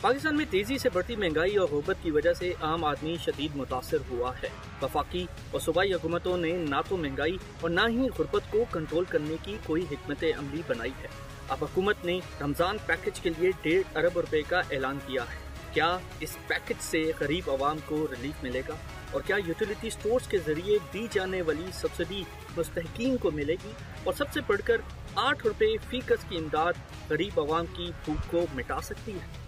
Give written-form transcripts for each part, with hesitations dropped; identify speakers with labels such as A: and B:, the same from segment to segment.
A: पाकिस्तान में तेजी से बढ़ती महंगाई और गुर्बत की वजह से आम आदमी शदीद मुतासर हुआ है। वफाकी और सूबाई हुकूमतों ने ना तो महंगाई और ना ही गुर्बत को कंट्रोल करने की कोई हिकमत अमली बनाई है। अब हुकूमत ने रमजान पैकेज के लिए 1.5 अरब रुपए का ऐलान किया है। क्या इस पैकेज से गरीब आवाम को रिलीफ मिलेगा और क्या यूटिलिटी स्टोर्स के जरिए दी जाने वाली सब्सिडी मुस्तहिकीन को मिलेगी और सबसे बढ़कर 8 रुपए फी गज की इमदाद गरीब आवाम की भूख को मिटा सकती है।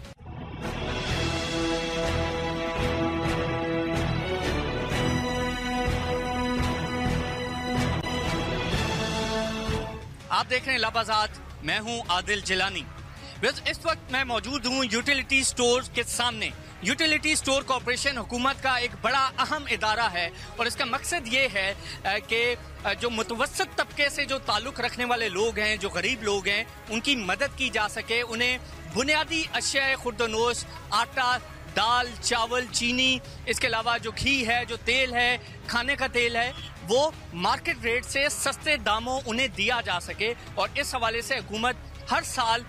B: आप देख रहे हैं लबाजात, मैं हूं आदिल जिलानी। इस वक्त मैं मौजूद हूं यूटिलिटी स्टोर के सामने। यूटिलिटी स्टोर कॉर्पोरेशन हुकूमत का एक बड़ा अहम इदारा है और इसका मकसद ये है कि जो मुतवस्सित तबके से जो ताल्लुक रखने वाले लोग हैं, जो गरीब लोग हैं, उनकी मदद की जा सके। उन्हें बुनियादी अशिया खुर्दनोश, आटा, दाल, चावल, चीनी, इसके अलावा जो घी है, जो तेल है, खाने का तेल है, वो मार्केट रेट से सस्ते दामों उन्हें दिया जा सके। और इस हवाले से हुकूमत हर साल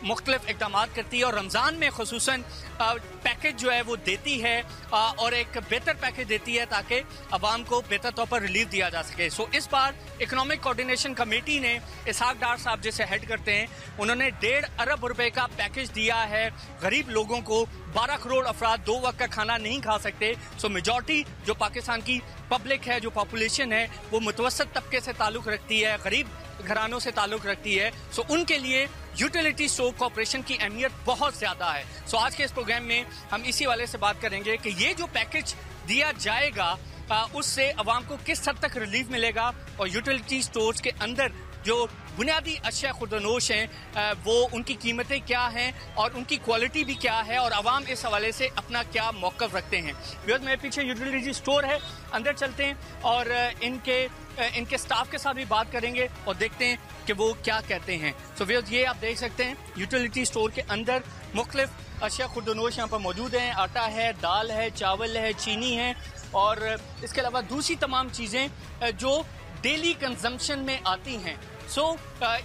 B: मुख्तलिफ इक़दाम करती है और रमज़ान में खुसूसन पैकेज जो है वो देती है और एक बेहतर पैकेज देती है ताकि अवाम को बेहतर तौर पर रिलीफ दिया जा सके। सो इस बार इकोनॉमिक कोऑर्डिनेशन कमेटी ने इसहाक डार साहब जैसे हेड करते हैं, उन्होंने 1.5 अरब रुपए का पैकेज दिया है गरीब लोगों को। 12 करोड़ अफराद 2 वक्त का खाना नहीं खा सकते। सो मेजॉरिटी जो पाकिस्तान की पब्लिक है, जो पॉपुलेशन है, वो मुतवस्सित तबके से ताल्लुक रखती है, गरीब घरानों से ताल्लुक रखती है। सो उनके लिए यूटिलिटी स्टोर कॉर्पोरेशन की अहमियत बहुत ज्यादा है। सो आज के इस प्रोग्राम में हम इसी वाले से बात करेंगे कि ये जो पैकेज दिया जाएगा उससे अवाम को किस हद तक रिलीफ मिलेगा और यूटिलिटी स्टोर्स के अंदर जो बुनियादी अशिया खुर्दनोश हैं वो उनकी कीमतें क्या हैं और उनकी क्वालिटी भी क्या है और अवाम इस हवाले से अपना क्या मौक़िफ़ रखते हैं। व्यूअर्स, मेरे पीछे यूटिलिटी स्टोर है, अंदर चलते हैं और इनके स्टाफ के साथ भी बात करेंगे और देखते हैं कि वो क्या कहते हैं। सो व्यूअर्स, ये आप देख सकते हैं यूटिलिटी स्टोर के अंदर मुख्तलिफ अशिया खुर्दनोश यहाँ पर मौजूद हैं। आटा है, दाल है, चावल है, चीनी है और इसके अलावा दूसरी तमाम चीज़ें जो डेली कंजम्पशन में आती हैं।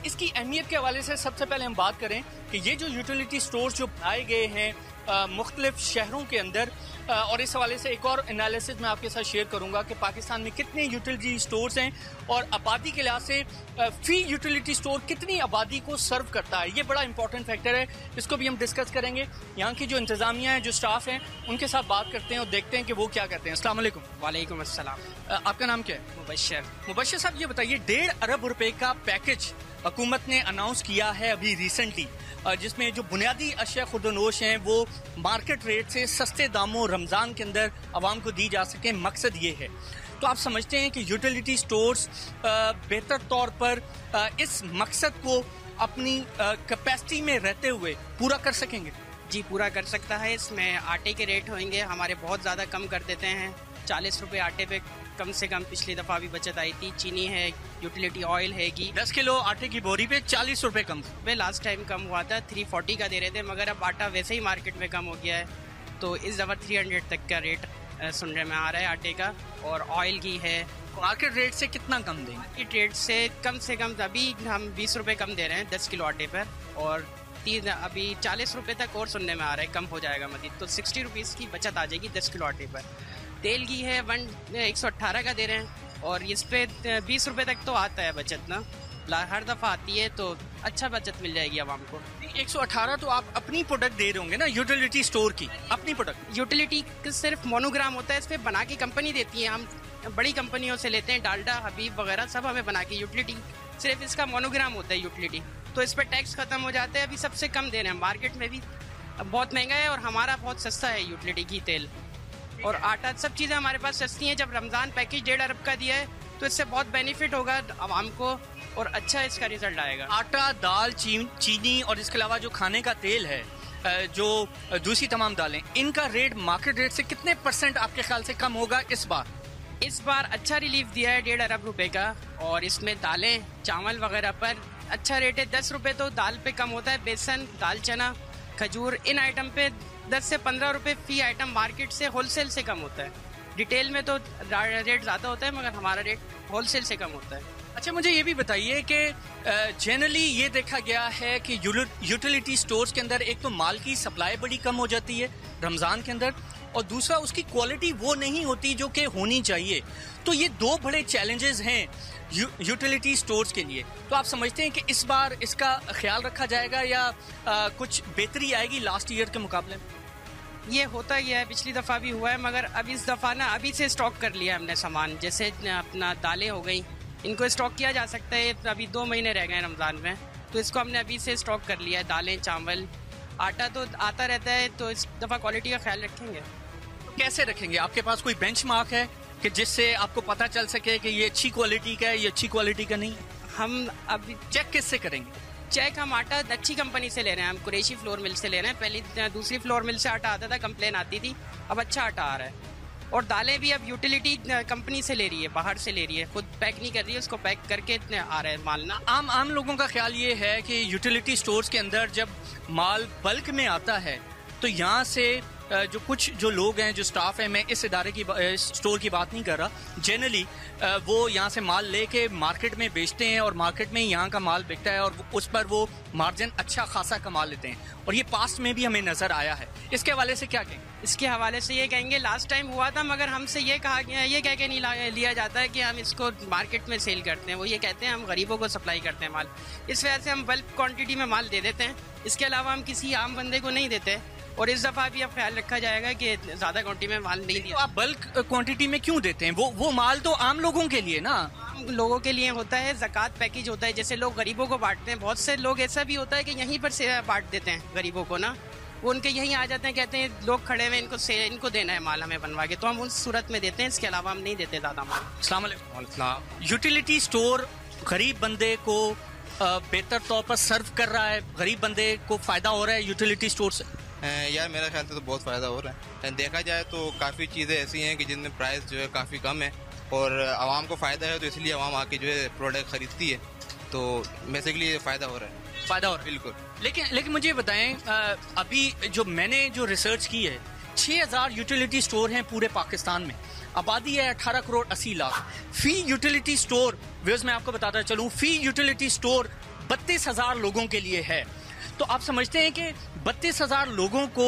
B: इसकी अहमियत के हवाले से सबसे पहले हम बात करें कि ये जो यूटिलिटी स्टोर्स जो बनाए गए हैं मुख्तलिफ शहरों के अंदर, और इस हवाले से एक और एनालिसिस मैं आपके साथ शेयर करूंगा कि पाकिस्तान में कितने यूटिलिटी स्टोर्स हैं और आबादी के लिहाज से फी यूटिलिटी स्टोर कितनी आबादी को सर्व करता है। ये बड़ा इंपॉर्टेंट फैक्टर है, इसको भी हम डिस्कस करेंगे। यहाँ की जो इंतजामिया है, जो स्टाफ हैं, उनके साथ बात करते हैं और देखते हैं कि वो क्या कहते हैं। अस्सलाम वालेकुम।
C: वालेकुम अस्सलाम।
B: आपका नाम क्या है? मुबश्शिर साहब, ये बताइए 1.5 अरब रुपए का पैकेज हुकूमत ने अनाउंस किया है अभी रिसेंटली, जिसमें जो बुनियादी अशिया खुर्दनोश हैं वो मार्केट रेट से सस्ते दामों रमज़ान के अंदर आवाम को दी जा सके। मकसद ये है, तो आप समझते हैं कि यूटिलिटी स्टोर्स बेहतर तौर पर इस मकसद को अपनी कैपेसिटी में रहते हुए पूरा कर सकेंगे?
C: जी, पूरा कर सकता है। इसमें आटे के रेट होंगे हमारे बहुत ज़्यादा कम कर देते हैं। 40 रुपये आटे पे कम से कम पिछली दफ़ा भी बचत आई थी। चीनी है, यूटिलिटी ऑयल है, घी
B: 10 किलो आटे की बोरी पे 40 रुपये कम।
C: वे लास्ट टाइम कम हुआ था, 340 का दे रहे थे, मगर अब आटा वैसे ही मार्केट में कम हो गया है, तो इस दफ़ा 300 तक का रेट सुनने में आ रहा है आटे का। और ऑयल घी है,
B: मार्केट रेट से कितना कम देंगे?
C: मार्केट रेट से कम अभी हम 20 रुपये कम दे रहे हैं 10 किलो आटे पर, और अभी 40 रुपये तक और सुनने में आ रहा है कम हो जाएगा मजीद, तो 60 रुपीज़ की बचत आ जाएगी 10 किलो आटे पर। तेल घी है 118 का दे रहे हैं और इस पे 20 रुपये तक तो आता है बचत ना, हर दफ़ा आती है, तो अच्छा बचत मिल जाएगी आवाम को।
B: 118 तो आप अपनी प्रोडक्ट दे रहे होंगे ना, यूटिलिटी स्टोर की अपनी प्रोडक्ट?
C: यूटिलिटी सिर्फ मोनोग्राम होता है, इस पर बना के कंपनी देती है, हम बड़ी कंपनियों से लेते हैं, डालडा, हबीब वगैरह सब हमें बना के। यूटिलिटी सिर्फ इसका मोनोग्राम होता है यूटिलिटी, तो इस पर टैक्स खत्म हो जाता है। अभी सबसे कम दे रहे हैं, मार्केट में भी बहुत महंगा है और हमारा बहुत सस्ता है यूटिलिटी घी, तेल और आटा, सब चीज़ें हमारे पास सस्ती हैं। जब रमज़ान पैकेज 1.5 अरब का दिया है तो इससे बहुत बेनिफिट होगा आवाम को और अच्छा इसका रिजल्ट आएगा।
B: आटा, दाल, चीनी और इसके अलावा जो खाने का तेल है, जो दूसरी तमाम दालें, इनका रेट मार्केट रेट से कितने % आपके ख्याल से कम होगा इस बार?
C: इस बार अच्छा रिलीफ दिया है 1.5 अरब रुपए का, और इसमें दालें, चावल वगैरह पर अच्छा रेट है। 10 रुपये तो दाल पे कम होता है, बेसन, दाल चना, खजूर, इन आइटम पे 10 से 15 रुपये फी आइटम मार्केट से होलसेल से कम होता है। रिटेल में तो रेट ज़्यादा होता है, मगर हमारा रेट होलसेल से कम होता है।
B: अच्छा, मुझे ये भी बताइए कि जनरली ये देखा गया है कि यूटिलिटी स्टोर्स के अंदर एक तो माल की सप्लाई बड़ी कम हो जाती है रमज़ान के अंदर, और दूसरा उसकी क्वालिटी वो नहीं होती जो कि होनी चाहिए। तो ये दो बड़े चैलेंजेस हैं यूटिलिटी स्टोर्स के लिए। तो आप समझते हैं कि इस बार इसका ख्याल रखा जाएगा या कुछ बेहतरी आएगी लास्ट ईयर के मुकाबले में?
C: ये होता ही है, पिछली दफ़ा भी हुआ है, मगर अब इस दफ़ा ना अभी से स्टॉक कर लिया हमने सामान। जैसे अपना दालें हो गई, इनको स्टॉक किया जा सकता है। अभी 2 महीने रह गए रमज़ान में, तो इसको हमने अभी से स्टॉक कर लिया है। दालें, चावल, आटा तो आता रहता है, तो इस दफ़ा क्वालिटी का ख्याल रखेंगे।
B: तो कैसे रखेंगे? आपके पास कोई बेंचमार्क है कि जिससे आपको पता चल सके कि ये अच्छी क्वालिटी का है, ये अच्छी क्वालिटी का नहीं?
C: हम अभी
B: चेक किससे करेंगे?
C: चेक हम आटा अच्छी कंपनी से ले रहे हैं। हम कुरैशी फ्लोर मिल से ले रहे हैं। पहले दूसरी फ्लोर मिल से आटा आता था, कंप्लेन आती थी, अब अच्छा आटा आ रहा है। और दालें भी अब यूटिलिटी कंपनी से ले रही है, बाहर से ले रही है, खुद पैक नहीं कर रही है, उसको पैक करके आ रहा है माल ना।
B: आम लोगों का ख्याल ये है कि यूटिलिटी स्टोर्स के अंदर जब माल बल्क में आता है तो यहाँ से जो लोग हैं, जो स्टाफ है, मैं इस इदारे की स्टोर की बात नहीं कर रहा, जनरली वो यहाँ से माल लेके मार्केट में बेचते हैं और मार्केट में यहाँ का माल बिकता है और उस पर वो मार्जिन अच्छा खासा कमा लेते हैं, और ये पास्ट में भी हमें नजर आया है। इसके हवाले से क्या कहेंगे?
C: इसके हवाले से ये कहेंगे, लास्ट टाइम हुआ था, मगर हमसे ये कहा गया, ये कह के नहीं लिया जाता है कि हम इसको मार्केट में सेल करते हैं। वो ये कहते हैं हम गरीबों को सप्लाई करते हैं माल। इस वजह से हम बल्क क्वांटिटी में माल दे देते हैं। इसके अलावा हम किसी आम बंदे को नहीं देते। और इस दफ़ा भी अब ख्याल रखा जाएगा कि ज़्यादा क्वांटिटी में माल नहीं दिया।
B: तो आप बल्क क्वांटिटी में क्यों देते हैं? वो माल तो आम लोगों के लिए ना,
C: आम लोगों के लिए होता है। ज़कात पैकेज होता है, जैसे लोग गरीबों को बांटते हैं। बहुत से लोग ऐसा भी होता है कि यहीं पर से बांट देते हैं गरीबों को ना, वो उनके यहीं आ जाते हैं, कहते हैं लोग खड़े हुए, इनको देना है माल हमें बनवा के, तो हम उस सूरत में देते हैं। इसके अलावा हम नहीं देते ज़्यादा माल।
B: अस्सलाम वालेकुम। यूटिलिटी स्टोर गरीब बंदे को बेहतर तौर पर सर्व कर रहा है? गरीब बंदे को फ़ायदा हो रहा है यूटिलिटी स्टोर से?
D: यार मेरा ख्याल से तो बहुत फ़ायदा हो रहा है। देखा जाए तो काफ़ी चीज़ें ऐसी हैं कि जिनमें प्राइस जो है काफ़ी कम है और आवाम को फ़ायदा है, तो इसलिए आवाम आके जो है प्रोडक्ट ख़रीदती है। तो बेसिकली ये फ़ायदा हो रहा है।
B: फ़ायदा हो रहा है,
D: बिल्कुल।
B: लेकिन मुझे बताएं, अभी मैंने जो रिसर्च की है, 6000 यूटिलिटी स्टोर हैं पूरे पाकिस्तान में। आबादी है 18 करोड़ 80 लाख। फी यूटिलिटी स्टोर, व्यूअर्स मैं आपको बताता चलूँ, फी यूटिलिटी स्टोर 32,000 लोगों के लिए है। तो आप समझते हैं कि 32,000 लोगों को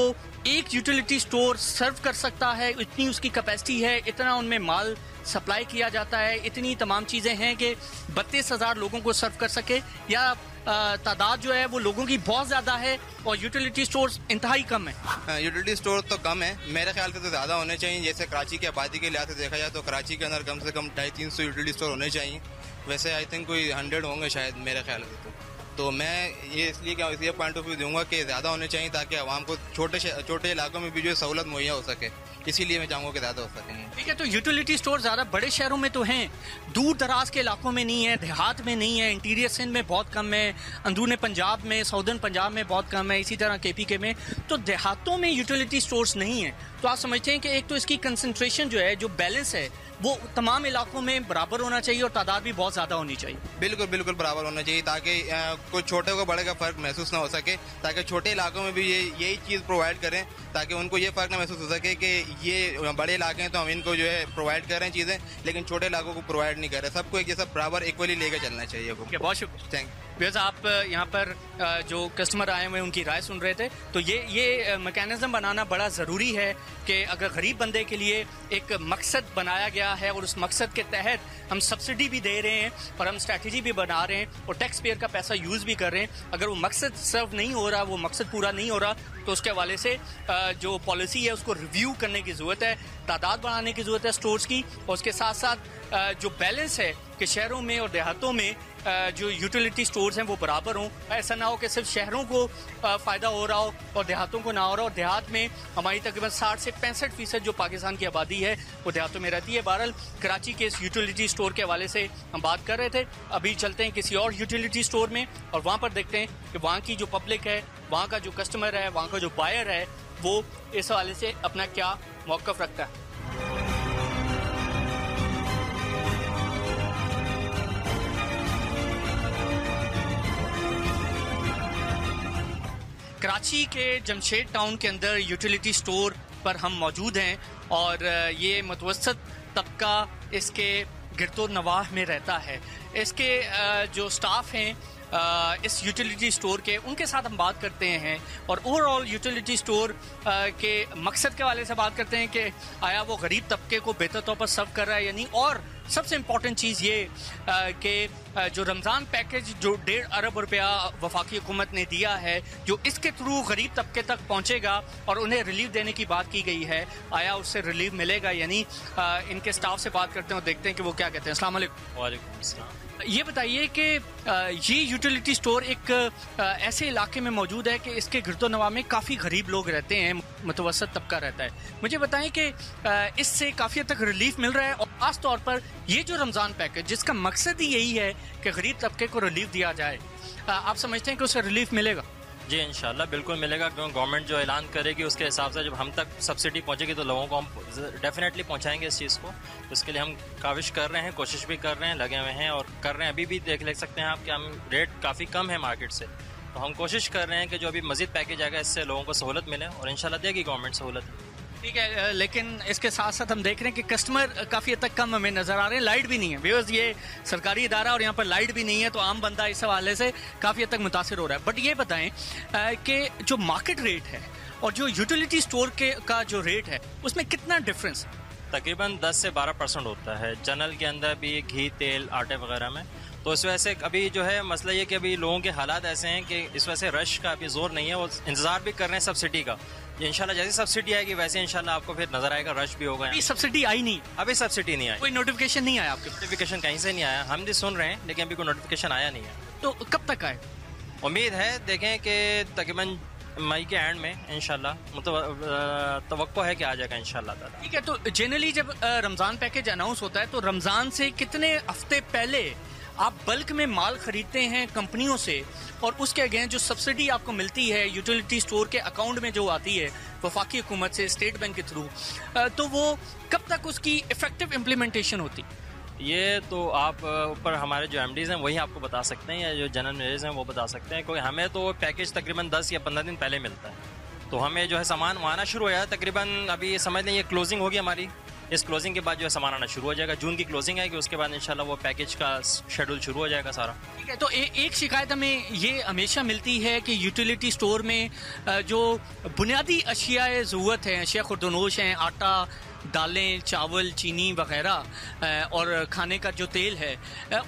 B: एक यूटिलिटी स्टोर सर्व कर सकता है? इतनी उसकी कैपेसिटी है, इतना उनमें माल सप्लाई किया जाता है, इतनी तमाम चीज़ें हैं कि 32,000 लोगों को सर्व कर सके? या तादाद जो है वो लोगों की बहुत ज़्यादा है और यूटिलिटी स्टोर इंतहाई कम है?
D: यूटिलिटी स्टोर तो कम है, मेरे ख्याल से तो ज़्यादा होने चाहिए। जैसे कराची की आबादी के लिहाज से देखा जाए तो कराची के अंदर कम से कम 250-300 यूटिलिटी स्टोर होने चाहिए। वैसे आई थिंक कोई 100 होंगे शायद मेरे ख्याल से। तो मैं ये इसलिए पॉइंट ऑफ व्यू दूंगा कि ज़्यादा होने चाहिए ताकि आवाम को छोटे इलाकों में भी जो सहूलत मुहैया हो सके। इसीलिए मैं चाहूँगा कि ज़्यादा हो सके।
B: ठीक है, तो यूटिलिटी स्टोर ज़्यादा बड़े शहरों में तो हैं, दूर दराज के इलाकों में नहीं है, देहात में नहीं है, इंटीरियर सिंध में बहुत कम है, अंदरूनी पंजाब में, साउदर्न पंजाब में बहुत कम है, इसी तरह KPK में। तो देहातों में यूटिलिटी स्टोर्स नहीं है। तो आप समझते हैं कि एक तो इसकी कंसंट्रेशन जो है, जो बैलेंस है, वो तमाम इलाकों में बराबर होना चाहिए और तादाद भी बहुत ज़्यादा होनी चाहिए।
D: बिल्कुल बिल्कुल बराबर होना चाहिए ताकि कोई छोटे को बड़े का फ़र्क महसूस ना हो सके, ताकि छोटे इलाकों में भी यही चीज़ प्रोवाइड करें, ताकि उनको ये फ़र्क ना महसूस हो सके कि ये बड़े इलाके हैं तो हम इनको जो है प्रोवाइड कर रहे हैं चीज़ें, लेकिन छोटे इलाकों को प्रोवाइड नहीं कर रहे। सबको एक जैसा बराबर इक्वली लेकर चलना चाहिए।
B: बहुत शुक्रिया।
D: Thank you.
B: बिकॉज आप यहाँ पर जो कस्टमर आए हुए उनकी राय सुन रहे थे, तो ये मैकेनिज्म बनाना बड़ा ज़रूरी है कि अगर गरीब बंदे के लिए एक मकसद बनाया गया है और उस मकसद के तहत हम सब्सिडी भी दे रहे हैं और हम स्ट्रैटेजी भी बना रहे हैं और टैक्स पेयर का पैसा यूज़ भी कर रहे हैं, अगर वो मकसद सर्व नहीं हो रहा, वो मकसद पूरा नहीं हो रहा, तो उसके हवाले से जो पॉलिसी है उसको रिव्यू करने की ज़रूरत है, तादाद बढ़ाने की ज़रूरत है स्टोर्स की, और उसके साथ साथ जो बैलेंस है कि शहरों में और देहातों में जो यूटिलिटी स्टोर्स हैं वो बराबर हों। ऐसा ना हो कि सिर्फ शहरों को फ़ायदा हो रहा हो और देहातों को ना हो रहा हो। देहात में हमारी तकरीबन 60 से 65% जो पाकिस्तान की आबादी है वो देहातों में रहती है। बहरहाल कराची के इस यूटिलिटी स्टोर के हवाले से हम बात कर रहे थे। अभी चलते हैं किसी और यूटिलिटी स्टोर में और वहाँ पर देखते हैं कि वहाँ की जो पब्लिक है, वहाँ का जो कस्टमर है, वहाँ का जो बायर है, वो इस हवाले से अपना क्या मौक़िफ़ रखता है। कराची के जमशेद टाउन के अंदर यूटिलिटी स्टोर पर हम मौजूद हैं और ये मुतवस्सत तबका इसके गिरदो नवाह में रहता है। इसके जो स्टाफ हैं इस यूटिलिटी स्टोर के, उनके साथ हम बात करते हैं और ओवरऑल यूटिलिटी स्टोर के मकसद के वाले से बात करते हैं कि आया वो गरीब तबके को बेहतर तौर पर सर्व कर रहा है या नहीं। और सबसे इम्पॉर्टेंट चीज़ ये कि जो रमज़ान पैकेज जो 1.5 अरब रुपया वफाकी हुकूमत ने दिया है, जो इसके थ्रू गरीब तबके तक पहुँचेगा और उन्हें रिलीफ देने की बात की गई है, आया उससे रिलीफ मिलेगा या नहीं। इनके स्टाफ से बात करते हैं और देखते हैं कि वो क्या कहते हैं। अस्सलाम वालेकुम।
E: वालेकुम अस्सलाम।
B: ये बताइए कि ये यूटिलिटी स्टोर एक ऐसे इलाके में मौजूद है कि इसके गिरदोनवा में काफ़ी गरीब लोग रहते हैं, मुतवसत तबका रहता है। मुझे बताएं कि इससे काफ़ी हद तक रिलीफ मिल रहा है और ख़ास तौर पर ये जो रमज़ान पैकेज जिसका मकसद ही यही है कि गरीब तबके को रिलीफ दिया जाए, आप समझते हैं कि उससे रिलीफ मिलेगा?
E: जी इंशाल्लाह बिल्कुल मिलेगा, क्योंकि गवर्नमेंट जो ऐलान करेगी उसके हिसाब से जब हम तक सब्सिडी पहुंचेगी तो लोगों को हम डेफिनेटली पहुंचाएंगे इस चीज़ को। उसके लिए हम काविश कर रहे हैं, कोशिश भी कर रहे हैं, लगे हुए हैं और कर रहे हैं। अभी भी देख सकते हैं आप कि हम रेट काफ़ी कम है मार्केट से, तो हम कोशिश कर रहे हैं कि जो अभी मज़ीद पैकेज आएगा इससे लोगों को सहूलत मिले और इंशाल्लाह देगी गवर्नमेंट सहूलत।
B: ठीक है, लेकिन इसके साथ साथ हम देख रहे हैं कि कस्टमर काफ़ी हद तक कम हमें नज़र आ रहे हैं, लाइट भी नहीं है। व्यूअर्स, ये सरकारी इदारा और यहाँ पर लाइट भी नहीं है, तो आम बंदा इस हवाले से काफ़ी हद तक मुतासिर हो रहा है। बट ये बताएं कि जो मार्केट रेट है और जो यूटिलिटी स्टोर का जो रेट है उसमें कितना डिफरेंस?
E: तकरीबन 10 से 12% होता है जनरल के अंदर भी, घी, तेल, आटे वगैरह में। तो इस वजह से अभी जो है मसला ये कि अभी लोगों के हालात ऐसे हैं कि इस वजह से रश का अभी जोर नहीं है, वो इंतजार भी कर रहे हैं सब्सिडी का। इंशाल्लाह जैसे सब्सिडी आएगी वैसे इंशाल्लाह आपको फिर नजर आएगा, रश भी होगा।
B: अभी सब्सिडी आई नहीं?
E: अभी सब्सिडी नहीं आई,
B: कोई नोटिफिकेशन नहीं आया आपके?
E: नोटिफिकेशन कहीं से नहीं आया, हम भी सुन रहे हैं लेकिन अभी कोई नोटिफिकेशन आया नहीं है।
B: तो कब तक आए?
E: उम्मीद है देखें कि तकरीबन मई के एंड में इंशाल्लाह, मतलब तवक्को है कि आ जाएगा इंशाल्लाह।
B: ठीक है, तो जनरली जब रमज़ान पैकेज अनाउंस होता है तो रमज़ान से कितने हफ्ते पहले आप बल्क में माल खरीदते हैं कंपनियों से और उसके अगेंस्ट जो सब्सिडी आपको मिलती है यूटिलिटी स्टोर के अकाउंट में जो आती है वफाकी हुकूमत से, स्टेट बैंक के थ्रू, तो वो कब तक उसकी इफेक्टिव इम्प्लीमेंटेशन होती?
E: ये तो आप ऊपर हमारे जो एमडीज हैं वही आपको बता सकते हैं, या जो जनरल मैनेजर्स हैं वो बता सकते हैं, क्योंकि हमें तो पैकेज तकरीबन 10 या 15 दिन पहले मिलता है। तो हमें जो है सामान आना शुरू हो जाता है तकरीबन, अभी समझ लें ये क्लोजिंग होगी हमारी, इस क्लोजिंग के बाद जो है सामान आना शुरू हो जाएगा। जून की क्लोजिंग है कि उसके बाद इंशाल्लाह वो पैकेज का शेड्यूल शुरू हो जाएगा सारा।
B: ठीक है, तो एक शिकायत हमें ये हमेशा मिलती है कि यूटिलिटी स्टोर में जो बुनियादी अशियाए ज़रूरत है, अशिया खुर्दनोश हैं, आटा, दालें, चावल, चीनी वगैरह और खाने का जो तेल है,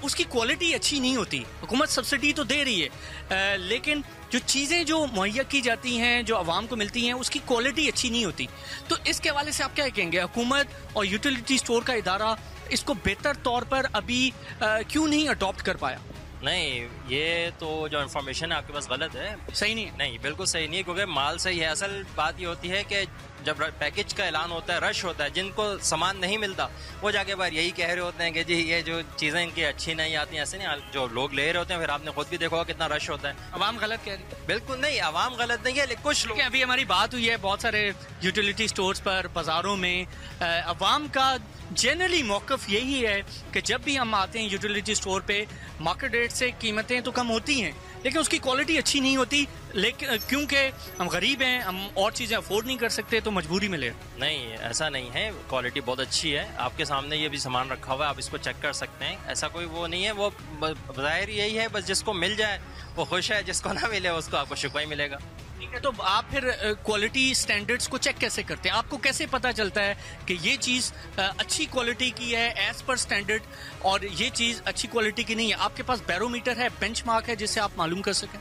B: उसकी क्वालिटी अच्छी नहीं होती। हुकूमत सब्सिडी तो दे रही है लेकिन जो चीज़ें जो मुहैया की जाती हैं, जो आवाम को मिलती हैं, उसकी क्वालिटी अच्छी नहीं होती। तो इसके हवाले से आप क्या कहेंगे, हुकूमत और यूटिलिटी स्टोर का इदारा इसको बेहतर तौर पर अभी क्यों नहीं अडॉप्ट कर पाया?
E: नहीं, ये तो जो इन्फॉर्मेशन है आपके पास गलत है,
B: सही नहीं है।
E: नहीं, बिल्कुल सही नहीं है, क्योंकि माल सही है। असल बात ये होती है कि जब पैकेज का ऐलान होता है, रश होता है, जिनको सामान नहीं मिलता वो जाके बार यही कह रहे होते हैं कि जी ये जो चीज़ें इनकी अच्छी नहीं आती, ऐसे नहीं, जो लोग ले रहे होते हैं फिर आपने खुद भी देखा होगा कितना रश होता है।
B: अवाम गलत कह रही है?
E: बिल्कुल नहीं, अवाम गलत नहीं है, लेकिन कुछ लोग,
B: अभी हमारी बात हुई है बहुत सारे यूटिलिटी स्टोर्स पर, बाजारों में अवाम का जनरली मौक़िफ़ यही है कि जब भी हम आते हैं यूटिलिटी स्टोर पे, मार्केट रेट से कीमतें तो कम होती हैं लेकिन उसकी क्वालिटी अच्छी नहीं होती, लेकिन क्योंकि हम गरीब हैं, हम और चीज़ें अफोर्ड नहीं कर सकते तो मजबूरी में ले।
E: नहीं, ऐसा नहीं है, क्वालिटी बहुत अच्छी है, आपके सामने ये भी सामान रखा हुआ है, आप इसको चेक कर सकते हैं, ऐसा कोई वो नहीं है। वो ज़ाहिर यही है, बस जिसको मिल जाए वो खुश है, जिसको ना मिले उसको आपको शिकवा ही मिलेगा।
B: ठीक है, तो आप फिर क्वालिटी स्टैंडर्ड्स को चेक कैसे करते हैं? आपको कैसे पता चलता है कि ये चीज़ अच्छी क्वालिटी की है एज पर स्टैंडर्ड और ये चीज़ अच्छी क्वालिटी की नहीं है? आपके पास बैरोमीटर है, बेंचमार्क है जिससे आप मालूम कर सकें?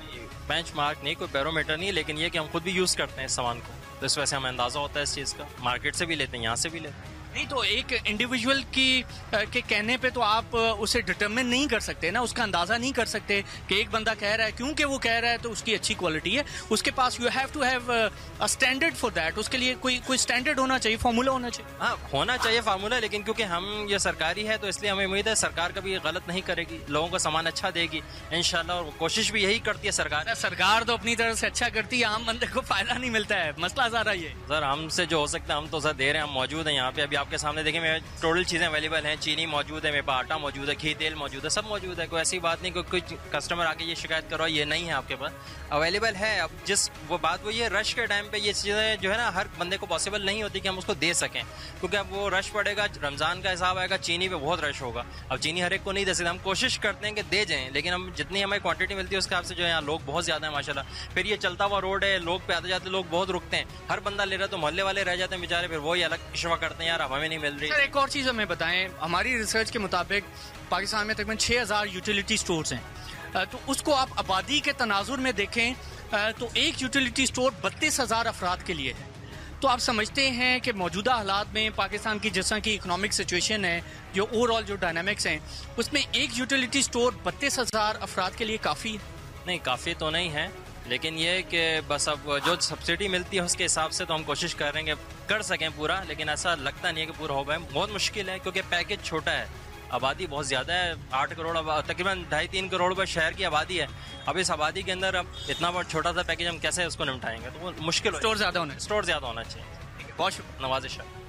E: बेंचमार्क नहीं, कोई बैरोमीटर नहीं है, लेकिन ये कि हम खुद भी यूज़ करते हैं इस सामान को, तो इस वजह से हमें अंदाज़ा होता है इस चीज़ का। मार्केट से भी लेते हैं, यहाँ से भी लेते हैं।
B: नहीं, तो एक इंडिविजुअल के कहने पे तो आप उसे डिटरमिन नहीं कर सकते ना, उसका अंदाज़ा नहीं कर सकते कि एक बंदा कह रहा है क्योंकि वो कह रहा है तो उसकी अच्छी क्वालिटी है। उसके पास you have to have a standard for that, उसके लिए कोई स्टैंडर्ड होना चाहिए, फार्मूला होना चाहिए।
E: हाँ, होना चाहिए फार्मूला, लेकिन क्योंकि हम ये सरकारी है तो इसलिए हमें उम्मीद है सरकार कभी गलत नहीं करेगी, लोगों को सामान अच्छा देगी इंशाल्लाह, और कोशिश भी यही करती है सरकार।
B: सरकार तो अपनी तरफ से अच्छा करती है, आम बंदे को फायदा नहीं मिलता है, मसला सारा ये।
E: सर हमसे जो हो सकता है हम तो सर दे रहे हैं, हम मौजूद हैं यहाँ पे, अभी आपके सामने देखिए मेरे टोटल चीज़ें अवेलेबल हैं, चीनी मौजूद है, मेरे पास आटा मौजूद है, घी तेल मौजूद है, सब मौजूद है। कोई ऐसी बात नहीं कोई कस्टमर आके ये शिकायत करो ये नहीं है आपके पास, अवेलेबल है। अब जिस वो बात वही है, रश के टाइम पे ये चीज़ें जो है ना हर बंदे को पॉसिबल नहीं होती कि हम उसको दे सकें, क्योंकि अब वो रश पड़ेगा, रमज़ान का हिसाब आएगा, चीनी पे बहुत रश होगा। अब चीनी हर एक को नहीं दे सकते, हम कोशिश करते हैं कि दे जाएँ, लेकिन हम जितनी हमें क्वांटिटी मिलती है उसके हिसाब से जो है यहाँ लोग बहुत ज़्यादा है माशाल्लाह। फिर ये चलता हुआ रोड है, लोग पे आते जाते लोग बहुत रुकते हैं, हर बंदा ले रहा है तो मोहल्ले वाले रह जाते हैं बेचारे, फिर वही अलग शिकवा करते हैं यार अब हमें नहीं मिल रही।
B: सर एक और चीज़ हमें बताएं, हमारी रिसर्च के मुताबिक पाकिस्तान में तकरीबन 6000 यूटिलिटी स्टोर्स हैं, तो उसको आप आबादी के तनाजुर में देखें तो एक यूटिलिटी स्टोर 32,000 अफराद के लिए है। तो आप समझते हैं कि मौजूदा हालात में पाकिस्तान की जिस तरह की इकोनॉमिक सिचुएशन है, जो ओवरऑल जो डायनामिक्स हैं, उसमें एक यूटिलिटी स्टोर 32,000 अफराद के लिए काफ़ी है?
E: नहीं, काफ़ी तो नहीं है, लेकिन ये कि बस अब जो सब्सिडी मिलती है उसके हिसाब से तो हम कोशिश कर रहे हैं कि कर सकें पूरा, लेकिन ऐसा लगता नहीं है कि पूरा हो पाए, बहुत मुश्किल है क्योंकि पैकेज छोटा है, आबादी बहुत ज़्यादा है, 8 करोड़ तकरीबन 2.5-3 करोड़ रुपये शहर की आबादी है। अब इस आबादी के अंदर अब इतना बड़ा छोटा सा पैकेज हम कैसे उसको निपटाएंगे, तो वो मुश्किल।
B: स्टोर ज़्यादा
E: होना चाहिए। बहुत शुक्रिया, नवाज़िश है।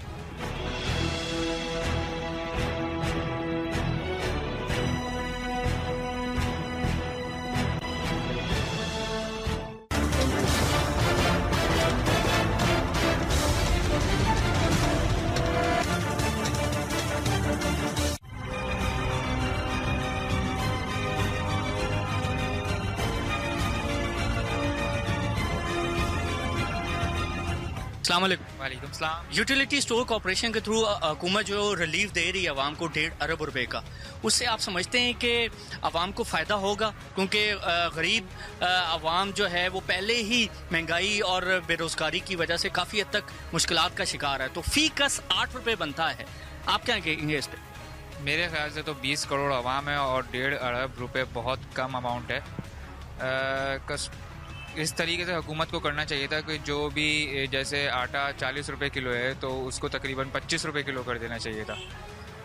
B: वालेकुम सलाम। यूटिलिटी स्टोर कॉर्पोरेशन के थ्रू हुकूमत जो रिलीफ दे रही है आवाम को 1.5 अरब रुपए का, उससे आप समझते हैं कि आवाम को फ़ायदा होगा? क्योंकि गरीब आवाम जो है वो पहले ही महंगाई और बेरोज़गारी की वजह से काफ़ी हद तक मुश्किलात का शिकार है, तो फ़ी कस 8 रुपये बनता है, आप क्या कहेंगे इस पर?
F: मेरे ख्याल से तो 20 करोड़ आवाम है और 1.5 अरब रुपए बहुत कम अमाउंट है। इस तरीके से हुकूमत को करना चाहिए था कि जो भी जैसे आटा 40 रुपये किलो है तो उसको तकरीबन 25 रुपये किलो कर देना चाहिए था,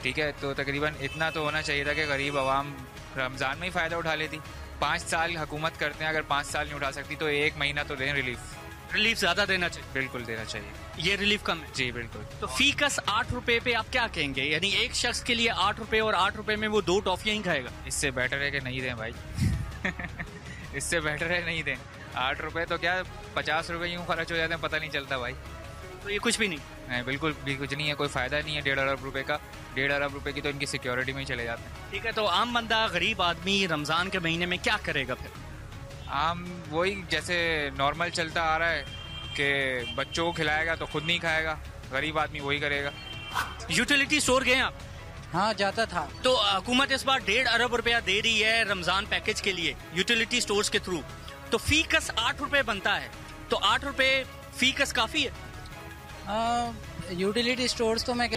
F: ठीक है। तो तकरीबन इतना तो होना चाहिए था कि गरीब आवाम रमज़ान में ही फ़ायदा उठा लेती। 5 साल हुकूमत करते हैं, अगर 5 साल नहीं उठा सकती तो 1 महीना तो दें रिलीफ
B: ज़्यादा देना चाहिए।
F: बिल्कुल देना चाहिए,
B: ये रिलीफ कम है
F: जी बिल्कुल।
B: तो फ़ी कस 8 रुपये पे आप क्या कहेंगे? यानी एक शख्स के लिए 8 रुपये और 8 रुपये में वो 2 टॉफियाँ ही खाएगा।
F: इससे बेटर है कि नहीं दें भाई इससे बेटर है नहीं दें। 8 रुपये तो क्या 50 रुपये यूँ खर्च हो जाते हैं, पता नहीं चलता भाई।
B: तो ये कुछ भी नहीं
F: नहीं, बिल्कुल भी कुछ नहीं है, कोई फ़ायदा नहीं है 1.5 अरब रुपये का। 1.5 अरब रुपये की तो इनकी सिक्योरिटी में ही चले जाते हैं।
B: ठीक है, तो आम बंदा गरीब आदमी रमज़ान के महीने में क्या करेगा फिर?
F: आम वही जैसे नॉर्मल चलता आ रहा है कि बच्चों को खिलाएगा तो खुद नहीं खाएगा, गरीब आदमी वही करेगा।
B: यूटिलिटी स्टोर गए आप?
G: हाँ जाता था।
B: तो हुकूमत इस बार 1.5 अरब रुपया दे रही है रमज़ान पैकेज के लिए यूटिलिटी स्टोर्स के थ्रू, तो फ़ी कस 8 रुपये बनता है, तो 8 रुपये फ़ी कस काफ़ी है?
G: यूटिलिटी स्टोर्स तो मैं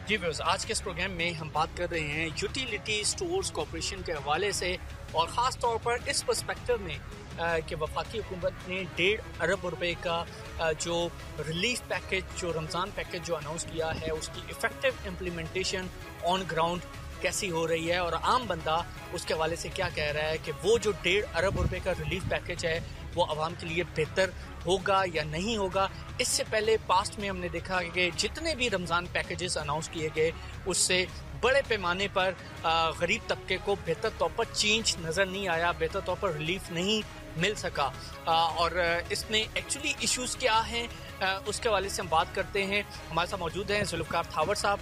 B: जी व्यूअर्स, आज के इस प्रोग्राम में हम बात कर रहे हैं यूटिलिटी स्टोर्स कॉर्पोरेशन के हवाले से, और ख़ास तौर पर इस पर्सपेक्टिव में कि वफाकी हुकूमत ने 1.5 अरब रुपए का जो रिलीफ पैकेज, जो रमज़ान पैकेज जो अनाउंस किया है, उसकी इफ़ेक्टिव इम्प्लीमेंटेशन ऑन ग्राउंड कैसी हो रही है, और आम बंदा उसके हवाले से क्या कह रहा है कि वो जो 1.5 अरब रुपए का रिलीफ पैकेज है वो आवाम के लिए बेहतर होगा या नहीं होगा। इससे पहले पास्ट में हमने देखा कि जितने भी रमज़ान पैकेजेस अनाउंस किए गए उससे बड़े पैमाने पर गरीब तबके को बेहतर तौर पर चेंज नज़र नहीं आया, बेहतर तौर पर रिलीफ नहीं मिल सका। और इसमें एक्चुअली इश्यूज़ क्या हैं उसके हवाले से हम बात करते हैं। हमारे साथ मौजूद हैं जुल्फ़िकार थावर साहब,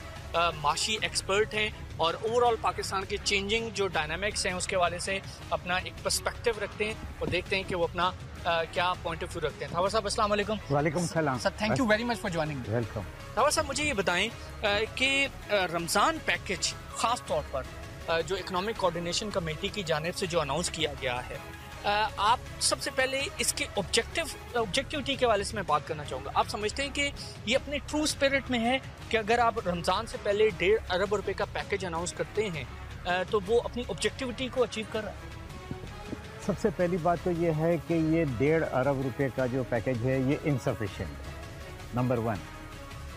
B: माशी एक्सपर्ट हैं और ओवरऑल पाकिस्तान के चेंजिंग जो डायनामिक्स हैं उसके हवाले से अपना एक पर्सपेक्टिव रखते हैं और देखते हैं कि वो अपना क्या पॉइंट ऑफ व्यू रखते हैं। थावर साहब अस्सलाम वालेकुम।
H: वालेकुम सलाम
B: sir, thank you very much for joining.
H: Welcome.
B: Thawar साहब, मुझे ये बताएं कि रमज़ान पैकेज ख़ास तौर पर जो इकोनॉमिक कोऑर्डिनेशन कमेटी की जानिब से जो अनाउंस किया गया है, आप सबसे पहले इसके ऑब्जेक्टिविटी के हवाले से मैं बात करना चाहूँगा। आप समझते हैं कि ये अपने ट्रू स्पिरिट में है कि अगर आप रमज़ान से पहले 1.5 अरब रुपए का पैकेज अनाउंस करते हैं तो वो अपनी ऑब्जेक्टिविटी को अचीव कर रहा है?
H: सबसे पहली बात तो ये है कि ये 1.5 अरब रुपए का जो पैकेज है ये इनसफिशिएंट है, नंबर 1।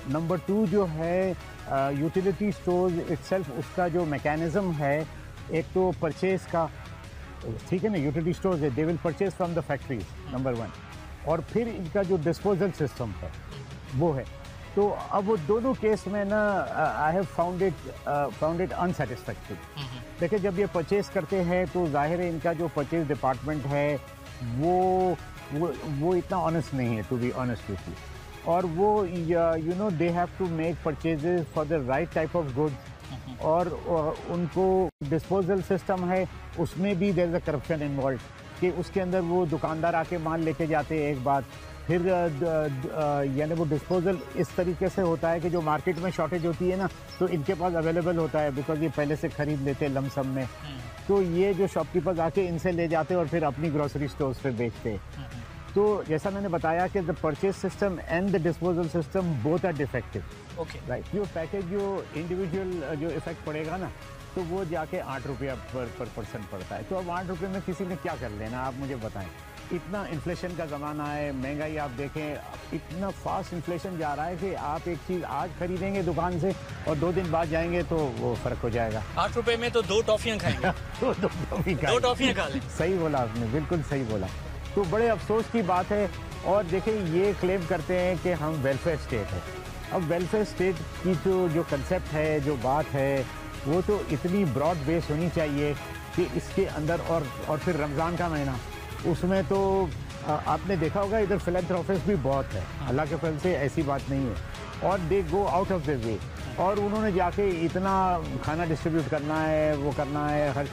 H: नंबर 2 जो है यूटिलिटी स्टोर्स इटसेल्फ, उसका जो मैकेनिज़्म है, एक तो परचेज़ का, ठीक है ना, यूटिलिटी स्टोर्स है, they will purchase from the factories, number 1। और फिर इनका जो डिस्पोजल सिस्टम है वो है। तो अब वो दोनों केस में ना आई हैव फाउंड इट अनसेटिस्फैक्टरी। देखिए, जब ये परचेज करते हैं तो जाहिर है इनका जो परचेज डिपार्टमेंट है वो इतना ऑनेस्ट नहीं है, to be honest with you. और वो you know they have to make purchases for the right type of goods, और उनको डिस्पोजल सिस्टम है उसमें भी there is a corruption involve, कि उसके अंदर वो दुकानदार आके माल लेके जाते हैं एक बात, फिर यानी वो डिस्पोजल इस तरीके से होता है कि जो मार्केट में शॉर्टेज होती है ना, तो इनके पास अवेलेबल होता है बिकॉज ये पहले से खरीद लेते हैं लमसम में। तो ये जो शॉपकीपर्स आके इनसे ले जाते हैं और फिर अपनी ग्रोसरी स्टोर्स पे बेचते हैं। तो जैसा मैंने बताया कि the purchase system and the disposal system both are defective.
A: Okay,
H: right. जो पैकेज जो इंडिविजुअल जो इफेक्ट पड़ेगा ना, तो वो जाके 8 रुपया पर पर्सन पड़ता है। तो अब 8 रुपये में किसी ने क्या कर लेना, आप मुझे बताएं। इतना इन्फ्लेशन का ज़माना है, महंगाई आप देखें, इतना फास्ट इन्फ्लेशन जा रहा है कि आप एक चीज़ आज खरीदेंगे दुकान से और 2 दिन बाद जाएंगे तो वो फ़र्क हो जाएगा।
A: 8 रुपए में तो 2 टॉफियाँ खाएंगे। दो टॉफियाँ खा लें।
H: सही बोला आपने, बिल्कुल सही बोला। तो बड़े अफसोस की बात है। और देखिए, ये क्लेम करते हैं कि हम वेलफेयर स्टेट है। अब वेलफेयर स्टेट की जो कंसेप्ट है, जो बात है, वो तो इतनी ब्रॉड बेस होनी चाहिए कि इसके अंदर और फिर रमज़ान का महीना, उसमें तो आपने देखा होगा इधर फिलैंथ्रोपिस्ट भी बहुत है, अल्लाह के फजल से ऐसी बात नहीं है। और they go out of the way, और उन्होंने जाके इतना खाना डिस्ट्रीब्यूट करना है, वो करना है हर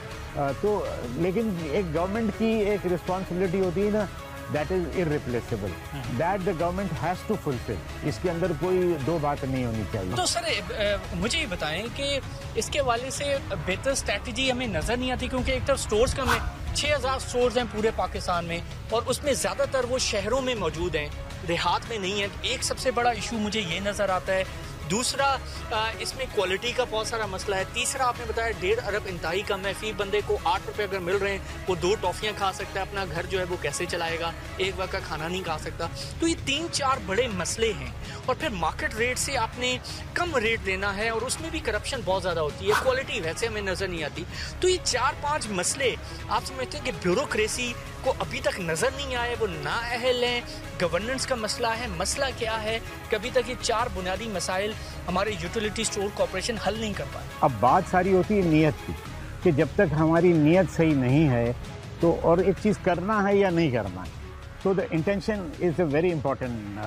H: तो। लेकिन एक गवर्नमेंट की एक रिस्पॉन्सिबिलिटी होती है ना, that is irreplaceable, that the government has to fulfil. इसके अंदर कोई दो बात नहीं होनी चाहिए।
A: तो सर मुझे ये बताएं कि इसके हवाले से बेहतर स्ट्रैटेजी हमें नजर नहीं आती, क्योंकि एक तरफ स्टोर्स कम है, 6000 स्टोर्स हैं पूरे पाकिस्तान में, और उसमें ज्यादातर वो शहरों में मौजूद हैं, देहात में नहीं है। एक सबसे बड़ा इशू मुझे ये नजर आता है। दूसरा, इसमें क्वालिटी का बहुत सारा मसला है। तीसरा, आपने बताया 1.5 अरब इंतहाई कम है, फी बंदे को 8 रुपए अगर मिल रहे हैं, वो 2 टॉफियां खा सकता है, अपना घर जो है वो कैसे चलाएगा, एक वक्त का खाना नहीं खा सकता। तो ये 3-4 बड़े मसले हैं। और फिर मार्केट रेट से आपने कम रेट देना है, और उसमें भी करप्शन बहुत ज़्यादा होती है, क्वालिटी वैसे हमें नज़र नहीं आती। तो ये 4-5 मसले आप समझते हैं कि ब्यूरोक्रेसी को अभी तक नज़र नहीं आए, वो नाअहल हैं, गवर्नेंस का मसला है, मसला क्या है? कभी तक ये 4 बुनियादी मसाइल हमारे यूटिलिटी स्टोर कॉर्पोरेशन हल नहीं कर पाए।
H: अब बात सारी होती है नीयत की, कि जब तक हमारी नीयत सही नहीं है तो और एक चीज़ करना है या नहीं करना है, तो the intention is a very important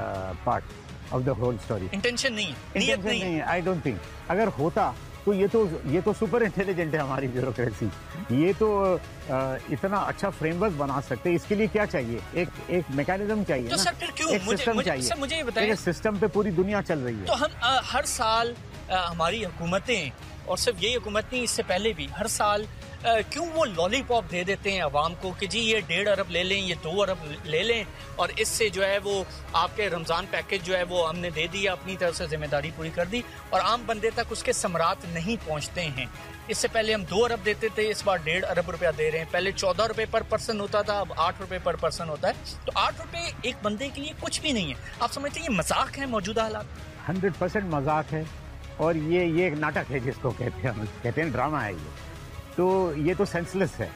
H: part of the whole story.
A: Intention नहीं, नीयत नहीं है।
H: आई डोंट थिंक अगर होता तो ये तो सुपर इंटेलिजेंट है हमारी ब्यूरोक्रेसी। ये तो इतना अच्छा फ्रेमवर्क बना सकते हैं। इसके लिए क्या चाहिए? एक मैकेनिज्म चाहिए
A: तो
H: ना?
A: सर फिर क्यों?
H: एक सिस्टम चाहिए।
A: सर मुझे ये बताइए,
H: सिस्टम पे पूरी दुनिया चल रही है।
A: तो हम हर साल हमारी हुकूमतें, और सिर्फ यही हुकूमत नहीं, इससे पहले भी हर साल क्यों वो लॉलीपॉप दे देते हैं अवाम को कि जी ये 1.5 अरब ले लें, ये 2 अरब ले लें, और इससे जो है वो आपके रमज़ान पैकेज जो है वो हमने दे दिया, अपनी तरफ से जिम्मेदारी पूरी कर दी, और आम बंदे तक उसके समरात नहीं पहुंचते हैं। इससे पहले हम 2 अरब देते थे, इस बार 1.5 अरब रुपया दे रहे हैं। पहले 14 रुपए पर पर्सन होता था, अब 8 रुपए पर पर्सन होता है। तो 8 रुपए एक बंदे के लिए कुछ भी नहीं है। आप समझते हैं ये मजाक है मौजूदा हालात?
H: 100% मजाक है, और ये एक नाटक है जिसको कहते हैं ड्रामा है ये तो सेंसलेस है।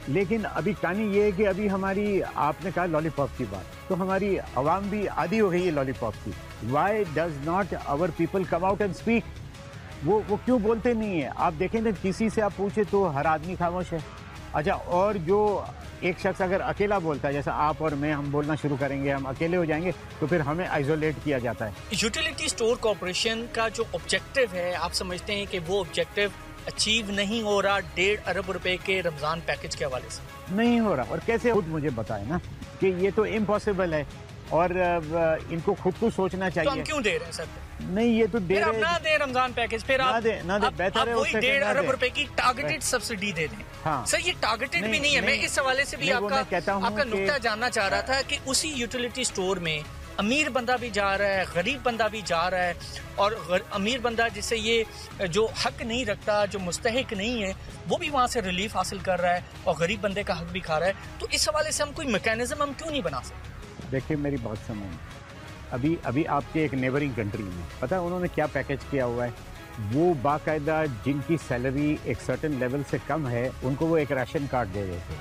H: लेकिन अभी कहानी ये है कि अभी हमारी, आपने कहा लॉलीपॉप की बात, तो हमारी आवाम भी आदी हो गई है लॉलीपॉप की। Why does not our people come out and speak? वो क्यों बोलते नहीं है? आप देखें ना, किसी से आप पूछे तो हर आदमी खामोश है। अच्छा, और जो एक शख्स अगर अकेला बोलता है, जैसा आप और मैं, हम बोलना शुरू करेंगे, हम अकेले हो जाएंगे, तो फिर हमें आइसोलेट किया जाता है।
A: यूटिलिटी स्टोर कॉर्पोरेशन का जो ऑब्जेक्टिव है, आप समझते हैं कि वो ऑब्जेक्टिव अचीव नहीं हो रहा 1.5 अरब रुपए के रमजान पैकेज के हवाले से?
H: नहीं हो रहा। और कैसे? खुद मुझे बताए ना कि ये तो इम्पॉसिबल है, और इनको खुद को सोचना चाहिए।
A: तो हम क्यों दे रहे हैं सर?
H: नहीं, ये तो दे रहे हैं।
A: ना दे रमजान पैकेज, फिर आप
H: बेहतर है
A: वही 1.5 अरब रुपए की टारगेटेड सब्सिडी दे दें।
H: हाँ।
A: सर ये टारगेटेड भी नहीं है। मैं इस हवाले से भी आपका नुक्ता जानना चाह रहा था कि उसी यूटिलिटी स्टोर में अमीर बंदा भी जा रहा है, गरीब बंदा भी जा रहा है, और अमीर बंदा जिसे ये जो हक नहीं रखता, जो मुस्तहिक नहीं है, वो भी वहाँ से रिलीफ हासिल कर रहा है, और गरीब बंदे का हक भी खा रहा है। तो इस हवाले से हम कोई मैकेनिज्म हम क्यों नहीं बना सकते?
H: देखिए, मेरी बात समझ, अभी आपके एक नेबरिंग कंट्री में पता है उन्होंने क्या पैकेज किया हुआ है? वो बाकायदा जिनकी सैलरी एक सर्टेन लेवल से कम है उनको वो एक राशन कार्ड दे देते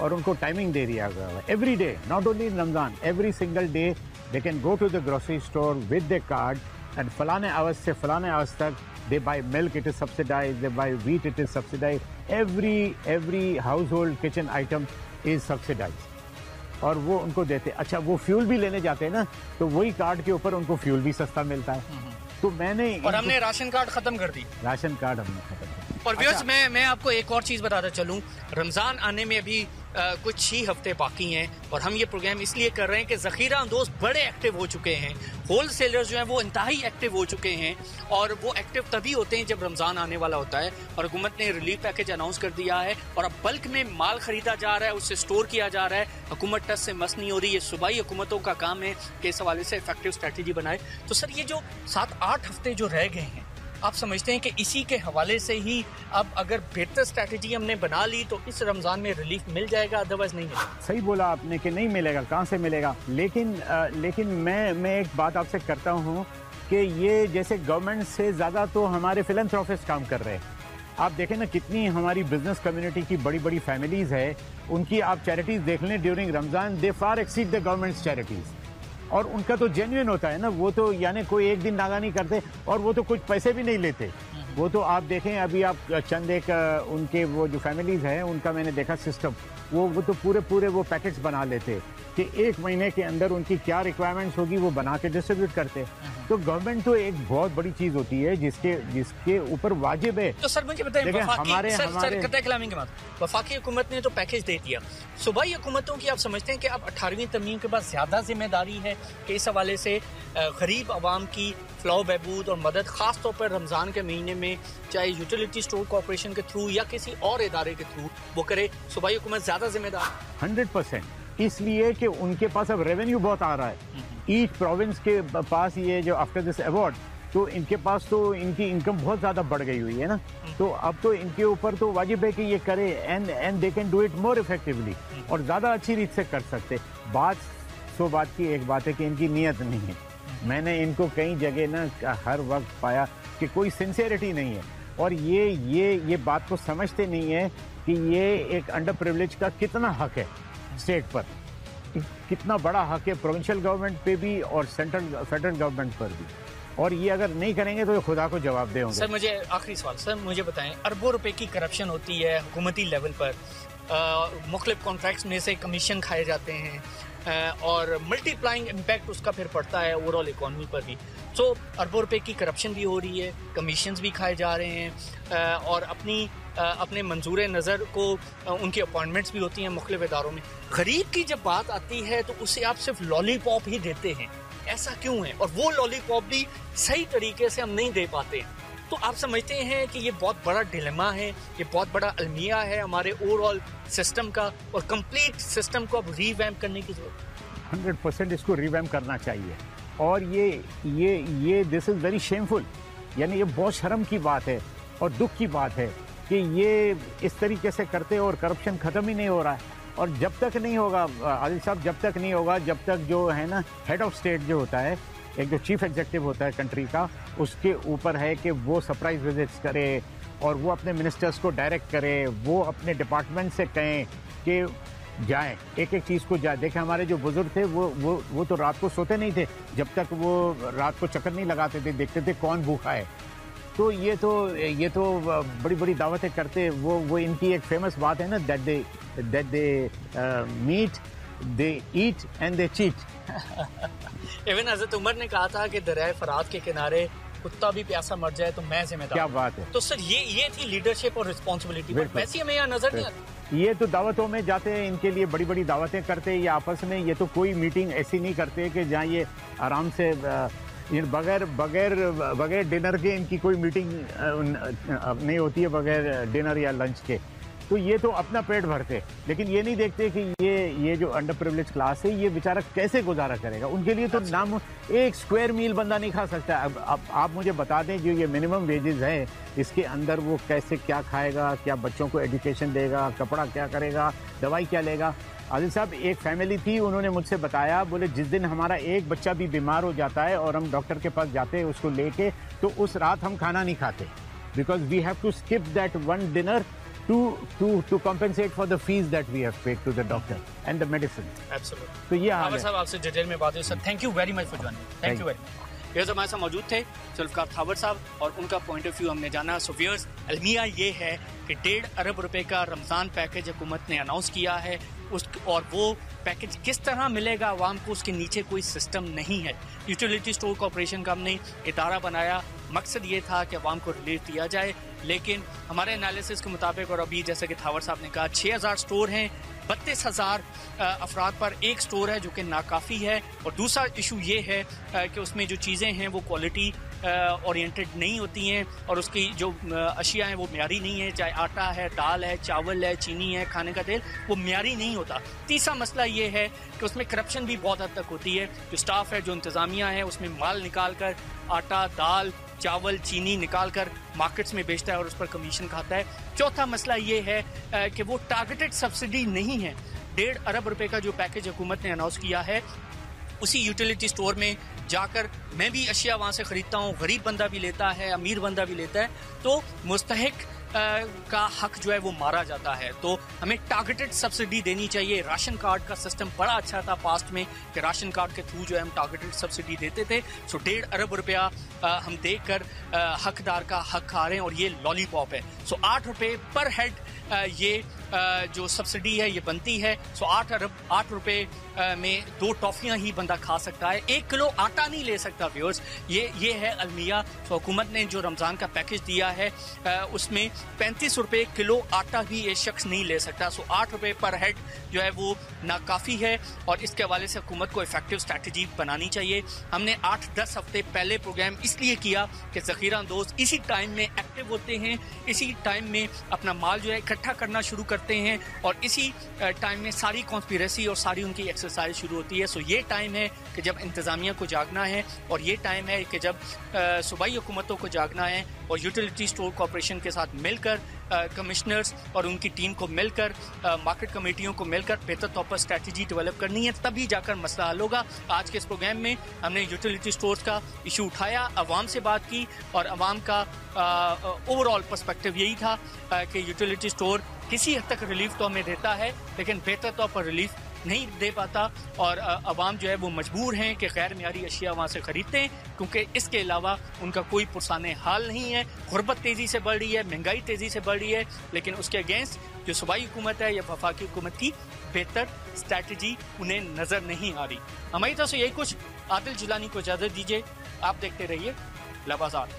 H: और उनको टाइमिंग दे दिया गया every day, not only in Ramzan, every single day they can go to the grocery store with the card and फलाने आवर्स से फलाने आवर्स तक they buy milk, it is subsidized, they buy wheat, it is subsidized, every household kitchen item is subsidized और वो उनको देते। अच्छा, वो फ्यूल भी लेने जाते हैं ना तो वही कार्ड के ऊपर उनको फ्यूल भी सस्ता मिलता है। तो मैंने
B: और हमने राशन कार्ड खत्म कर दी,
H: राशन कार्ड हमने खत्म कर दी।
B: और व्यूअर्स मैं आपको एक और चीज बताता चलूं, रमजान आने में अभी कुछ ही हफ्ते बाकी हैं और हम ये प्रोग्राम इसलिए कर रहे हैं कि जखीरा अंदोज बड़े एक्टिव हो चुके हैं, होल सेलर्स जो हैं वो इंतहाई एक्टिव हो चुके हैं और वो एक्टिव तभी होते हैं जब रमजान आने वाला होता है। और हुकूमत ने रिलीफ पैकेज अनाउंस कर दिया है और अब बल्क में माल खरीदा जा रहा है, उससे स्टोर किया जा रहा है। हुकूमत टस से मस नहीं हो रही, ये सूबाई हुकूमतों का काम है कि इस हवाले से इफेक्टिव स्ट्रेटेजी बनाए। तो सर ये जो 7-8 हफ्ते जो रह गए हैं, आप समझते हैं कि इसी के हवाले से ही अब अगर बेहतर स्ट्रैटेजी हमने बना ली तो इस रमजान में रिलीफ मिल जाएगा, अदरवाइज नहीं मिलेगा?
H: सही बोला आपने कि नहीं मिलेगा, कहाँ से मिलेगा। लेकिन मैं एक बात आपसे करता हूँ कि ये जैसे गवर्नमेंट से ज़्यादा तो हमारे फिलैंथ्रोपिस्ट काम कर रहे हैं। आप देखें ना कितनी हमारी बिजनेस कम्युनिटी की बड़ी बड़ी फैमिलीज़ है, उनकी आप चैरिटीज़ देख लें during Ramzan, they far exceed the governments charities और उनका तो जेन्युइन होता है ना, वो तो यानी कोई एक दिन नागा नहीं करते और वो तो कुछ पैसे भी नहीं लेते। वो तो आप देखें अभी आप चंद एक उनके वो जो फैमिलीज हैं उनका मैंने देखा सिस्टम, वो तो पूरे वो पैकेट्स बना लेते कि एक महीने के अंदर उनकी क्या रिक्वायरमेंट्स होगी वो बना के डिस्ट्रीब्यूट करते। तो गवर्नमेंट तो एक बहुत बड़ी चीज होती है जिसके ऊपर वाजिब है।
B: तो सर मुझे बताइए, वफाकी हुकूमत ने तो पैकेज दे दिया, सूबाई हुकूमतों की आप समझते हैं कि अब 18वीं तरमीम के बाद ज्यादा जिम्मेदारी है कि इस हवाले से गरीब आवाम की फलाह बहबूद और मदद खास तौर पर रमजान के महीने में चाहे यूटिलिटी स्टोर कॉर्पोरेशन के थ्रू या किसी और इदारे के थ्रू वो करे, सूबाई हुकूमत ज्यादा जिम्मेदार?
H: 100%, इसलिए कि उनके पास अब रेवेन्यू बहुत आ रहा है। ईच प्रोविंस के पास ये जो आफ्टर दिस अवार्ड तो इनके पास तो इनकी इनकम बहुत ज़्यादा बढ़ गई हुई है ना, तो अब तो इनके ऊपर तो वाजिब है कि ये करे and they can do it more effectively और ज़्यादा अच्छी रीत से कर सकते। बात की एक बात है कि इनकी नीयत नहीं है। मैंने इनको कई जगह ना हर वक्त पाया कि कोई सिंसियरिटी नहीं है और ये बात को समझते नहीं है कि ये एक अंडर प्रिविलेज का कितना हक है स्टेट पर, कितना बड़ा हक है प्रोविंशियल गवर्नमेंट पे भी और फेडरल गवर्नमेंट पर भी, और ये अगर नहीं करेंगे तो ये खुदा को जवाब देंगे।
B: सर मुझे आखिरी सवाल, सर मुझे बताएं, अरबों रुपए की करप्शन होती है हुकूमती लेवल पर, मुख्तलिफ कॉन्ट्रैक्ट्स में से कमीशन खाए जाते हैं और मल्टीप्लाइंग इम्पैक्ट उसका फिर पड़ता है ओवरऑल इकॉनमी पर भी। सो अरबों रुपए की करप्शन भी हो रही है, कमीशंस भी खाए जा रहे हैं और अपने मंजूर नज़र को उनकी अपॉइंटमेंट्स भी होती हैं मुख्तलिफ इदारों में। गरीब की जब बात आती है तो उसे आप सिर्फ लॉलीपॉप ही देते हैं, ऐसा क्यों है? और वो लॉलीपॉप भी सही तरीके से हम नहीं दे पाते हैं। तो आप समझते हैं कि ये बहुत बड़ा डिलेमा है, ये बहुत बड़ा अलमिया है हमारे ओवरऑल सिस्टम का और कंप्लीट सिस्टम को अब रीवैम्प करने की जरूरत?
H: 100% इसको रीवैम्प करना चाहिए और ये दिस इज़ वेरी शेमफुल, यानी ये बहुत शर्म की बात है और दुख की बात है कि ये इस तरीके से करते और करप्शन ख़त्म ही नहीं हो रहा है। और जब तक नहीं होगा आदिल साहब, जब तक नहीं होगा, जब तक जो है ना हेड ऑफ स्टेट जो होता है, एक जो चीफ एग्जीक्यूटिव होता है कंट्री का, उसके ऊपर है कि वो सरप्राइज विजिट्स करे और वो अपने मिनिस्टर्स को डायरेक्ट करे, वो अपने डिपार्टमेंट से कहें कि जाएं, एक एक चीज़ को जाए। देखें हमारे जो बुजुर्ग थे वो तो रात को सोते नहीं थे जब तक वो रात को चक्कर नहीं लगाते थे, देखते थे कौन भूखा है। तो ये तो बड़ी बड़ी दावतें करते, वो इनकी एक फेमस बात है ना, that they meet, they eat and they cheat.
B: Even Hazrat Umar ने कहा था कि दरिया फरात के किनारे कुत्ता भी प्यासा मर जाए तो मैं जिम्मेदार।
H: क्या बात है।
B: तो सर ये थी लीडरशिप और रिस्पॉन्सिबिलिटी, बट वैसे हमें यहाँ नजर नहीं आती।
H: ये तो दावतों में जाते हैं, इनके लिए बड़ी बड़ी दावतें करते हैं ये आपस में, ये तो कोई मीटिंग ऐसी नहीं करते कि जहाँ ये आराम से बगैर डिनर के इनकी कोई मीटिंग नहीं होती है, बगैर डिनर या लंच के। तो ये तो अपना पेट भरते, लेकिन ये नहीं देखते कि ये जो अंडर प्रिविलेज क्लास है ये बेचारा कैसे गुजारा करेगा। उनके लिए तो नाम एक स्क्वायर मील बंदा नहीं खा सकता। अब आप मुझे बता दें जो ये मिनिमम वेजेस है इसके अंदर वो कैसे क्या खाएगा, क्या बच्चों को एजुकेशन देगा, कपड़ा क्या करेगा, दवाई क्या लेगा। आदिल साहब, एक फैमिली थी, उन्होंने मुझसे बताया, बोले जिस दिन हमारा एक बच्चा भी बीमार हो जाता है और हम डॉक्टर के पास जाते हैं उसको लेके, तो उस रात हम खाना नहीं खाते, because we have to skip that one dinner to compensate for the fees that we have paid to the doctor and the medicine.
A: Absolutely.
H: तो ये हाल है।
A: साहब आपसे डिटेल में बात हुई sir, thank you very much for joining, thank you very much. ये हमारे साथ मौजूद थे जुल्फकार थावर साहब और उनका पॉइंट ऑफ व्यू हमने जाना। सो व्यूअर्स, अलमिया ये है कि 1.5 अरब रुपए का रमजान पैकेज हुकूमत ने अनाउंस किया है, और वो पैकेज किस तरह मिलेगा आवाम को, उसके नीचे कोई सिस्टम नहीं है। यूटिलिटी स्टोर कॉर्पोरेशन का हमने इदारा बनाया, मकसद ये था कि आवाम को रिलीफ दिया जाए, लेकिन हमारे एनालिसिस के मुताबिक, और अभी जैसा कि थावर साहब ने कहा, 6000 स्टोर हैं, 32,000 अफराद पर एक स्टोर है जो कि नाकाफ़ी है। और दूसरा इशू ये है कि उसमें जो चीज़ें हैं वो क्वालिटी ओरिएंटेड नहीं होती हैं और उसकी जो अशिया हैं वो म्यारी नहीं है, चाहे आटा है, दाल है, चावल है, चीनी है, खाने का तेल, वो म्यारी नहीं होता। तीसरा मसला ये है कि उसमें करप्शन भी बहुत हद तक होती है। जो स्टाफ है, जो इंतज़ामिया है, उसमें माल निकाल कर आटा, दाल, चावल, चीनी निकाल कर मार्केट्स में बेचता है और उस पर कमीशन खाता है। चौथा मसला ये है कि वो टारगेटेड सब्सिडी नहीं है। 1.5 अरब रुपए का जो पैकेज हुकूमत ने अनाउंस किया है, उसी यूटिलिटी स्टोर में जाकर मैं भी अशिया वहाँ से ख़रीदता हूँ, गरीब बंदा भी लेता है, अमीर बंदा भी लेता है, तो मुस्तहिक का हक जो है वो मारा जाता है। तो हमें टारगेटेड सब्सिडी देनी चाहिए। राशन कार्ड का सिस्टम बड़ा अच्छा था पास्ट में कि राशन कार्ड के थ्रू जो है हम टारगेटेड सब्सिडी देते थे। सो 1.5 अरब रुपया हम देकर हकदार का हक खा रहे हैं और ये लॉलीपॉप है। सो 8 रुपये पर हेड ये जो सब्सिडी है ये बनती है। सो 8 रुपये में 2 टॉफियां ही बंदा खा सकता है, 1 किलो आटा नहीं ले सकता। व्यूअर्स, ये है अलमिया। तो हुकूमत ने जो रमज़ान का पैकेज दिया है उसमें 35 रुपये किलो आटा भी ये शख्स नहीं ले सकता। सो 8 रुपये पर हेड जो है वो नाकाफ़ी है और इसके हवाले से हुकूमत को इफेक्टिव स्ट्रैटेजी बनानी चाहिए। हमने 8-10 हफ्ते पहले प्रोग्राम इसलिए किया कि ज़ख़ीरा अंदोज़ इसी टाइम में एक्टिव होते हैं, इसी टाइम में अपना माल जो है इकट्ठा करना शुरू करते हैं और इसी टाइम में सारी कॉन्स्पिरेसी और सारी उनकी एक्सरसाइज शुरू होती है। सो ये टाइम है कि जब इंतज़ामिया को जागना है और ये टाइम है कि जब सूबाई हुकूमतों को जागना है और यूटिलिटी स्टोर कॉर्पोरेशन के साथ मिलकर कमिश्नर्स और उनकी टीम को मिलकर मार्केट कमेटियों को मिलकर बेहतर तौर पर स्ट्रैटेजी डेवलप करनी है, तभी जाकर मसला हल होगा। आज के इस प्रोग्राम में हमने यूटिलिटी स्टोर्स का इशू उठाया, अवाम से बात की और अवाम का ओवरऑल पर्सपेक्टिव यही था कि यूटिलिटी स्टोर किसी हद तक रिलीफ तो हमें देता है लेकिन बेहतर तौर पर रिलीफ नहीं दे पाता और अवाम जो है वो मजबूर हैं कि गैर मियारी अशिया वहाँ से ख़रीदते हैं क्योंकि इसके अलावा उनका कोई पुरसाने हाल नहीं है। गुर्बत तेज़ी से बढ़ रही है, महंगाई तेज़ी से बढ़ रही है, लेकिन उसके अगेंस्ट जो सूबाई हुकूमत है या वफाकी हुकूमत की बेहतर स्ट्रैटेजी उन्हें नज़र नहीं आ रही। हमारी तरफ से यही कुछ। आदिल जिलानी को इजाज़त दीजिए, आप देखते रहिए लबाज़ात।